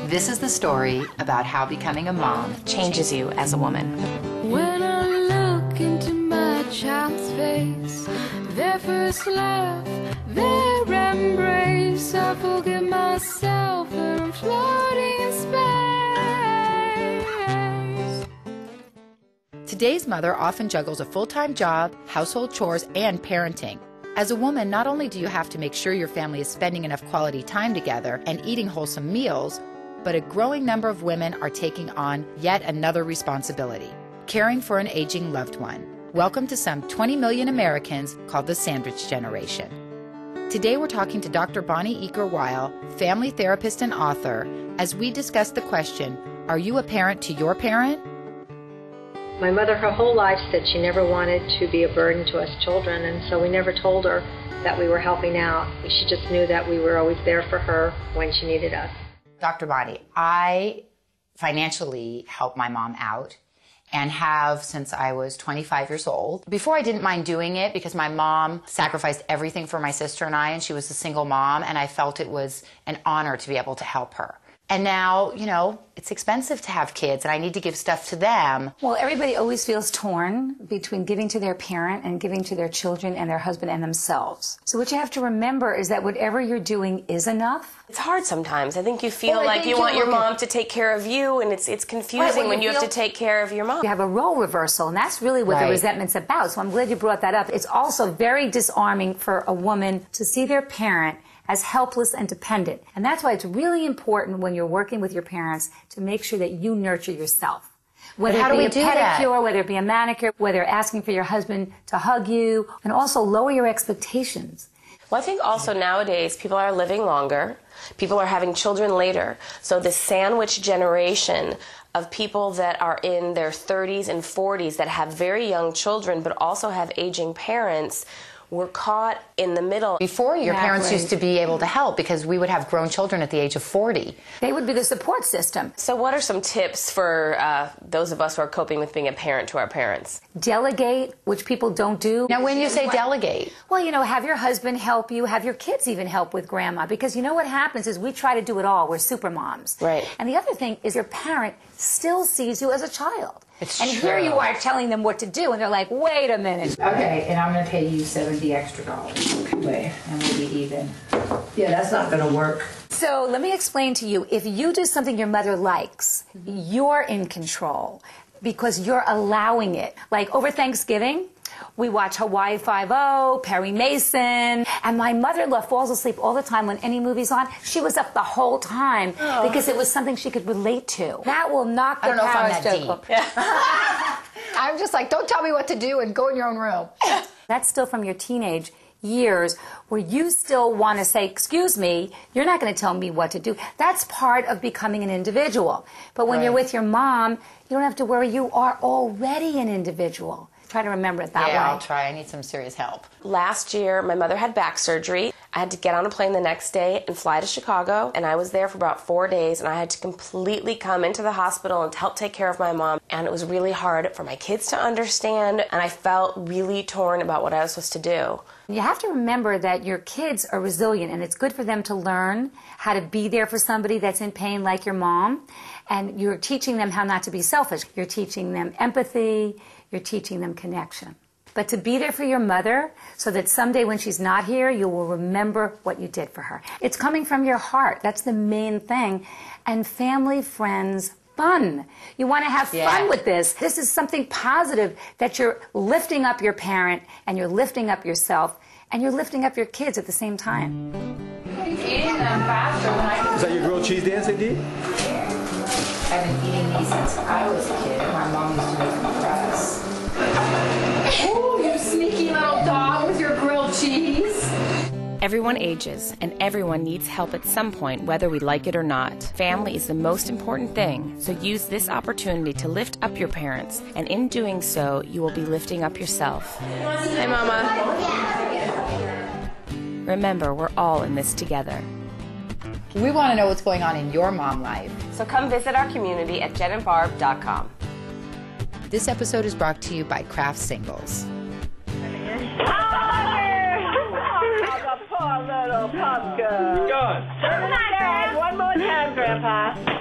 This is the story about how becoming a mom changes you as a woman. When I look into my child's face, their first laugh, their embrace, I forget myself and I'm floating in space. Today's mother often juggles a full-time job, household chores, and parenting. As a woman, not only do you have to make sure your family is spending enough quality time together and eating wholesome meals, but a growing number of women are taking on yet another responsibility, caring for an aging loved one. Welcome to some 20 million Americans called the sandwich generation. Today we're talking to Dr. Bonnie Eaker-Weil, family therapist and author, as we discuss the question, are you a parent to your parent? My mother her whole life said she never wanted to be a burden to us children, and so we never told her that we were helping out. She just knew that we were always there for her when she needed us. Dr. Bonnie, I financially helped my mom out and have since I was 25 years old. Before I didn't mind doing it because my mom sacrificed everything for my sister and I, and she was a single mom, and I felt it was an honor to be able to help her. And now, you know, it's expensive to have kids, and I need to give stuff to them. Well, everybody always feels torn between giving to their parent and giving to their children and their husband and themselves. So what you have to remember is that whatever you're doing is enough. It's hard sometimes. I think you feel like you want your mom to take care of you, and it's confusing when you have to take care of your mom. You have a role reversal, and that's really what the resentment's about. So I'm glad you brought that up. It's also very disarming for a woman to see their parent as helpless and dependent. And that's why it's really important when you're working with your parents to make sure that you nurture yourself. Whether it be a pedicure, whether it be a manicure, whether asking for your husband to hug you, and also lower your expectations. Well, I think also nowadays people are living longer. People are having children later. So the sandwich generation of people that are in their 30s and 40s that have very young children but also have aging parents, we're caught in the middle. Before, your parents used to be able to help because we would have grown children at the age of 40. They would be the support system. So what are some tips for those of us who are coping with being a parent to our parents? Delegate, which people don't do. Now, when you say delegate? Well, you know, have your husband help you, have your kids even help with grandma, because you know what happens is we try to do it all. We're super moms. Right. And the other thing is your parent still sees you as a child. It's and true. Here you are telling them what to do, and they're like, wait a minute. Okay, and I'm going to pay you $70 extra. Okay, and we'll be even. Yeah, that's not going to work. So let me explain to you, if you do something your mother likes, you're in control because you're allowing it. Like over Thanksgiving, we watch Hawaii Five-0, Perry Mason, and my mother-in-law falls asleep all the time when any movie's on. She was up the whole time because it was something she could relate to. That will knock the powers to. I'm just like, don't tell me what to do and go in your own room. That's still from your teenage years where you still want to say, excuse me, you're not going to tell me what to do. That's part of becoming an individual. But when you're with your mom, you don't have to worry. You are already an individual. Try to remember it that way. Yeah, I'll try. I need some serious help. Last year, my mother had back surgery. I had to get on a plane the next day and fly to Chicago, and I was there for about 4 days, and I had to completely come into the hospital and help take care of my mom, and it was really hard for my kids to understand, and I felt really torn about what I was supposed to do. You have to remember that your kids are resilient, and it's good for them to learn how to be there for somebody that's in pain like your mom, and you're teaching them how not to be selfish. You're teaching them empathy, you're teaching them connection. But to be there for your mother so that someday when she's not here, you will remember what you did for her. It's coming from your heart. That's the main thing. And family, friends, fun. You want to have fun with this. This is something positive that you're lifting up your parent and you're lifting up yourself and you're lifting up your kids at the same time. He's eating them faster than I can. Is that your grilled cheese dance, Indy? I've been eating these since I was a kid. My mom used to make them for us. Oh, you sneaky little dog with your grilled cheese. Everyone ages, and everyone needs help at some point, whether we like it or not. Family is the most important thing, so use this opportunity to lift up your parents, and in doing so, you will be lifting up yourself. Hi, Mama. Remember, we're all in this together. We want to know what's going on in your mom life. So come visit our community at jenandbarb.com. This episode is brought to you by Kraft Singles. Poor little pumpkin. Good. One more time, Grandpa.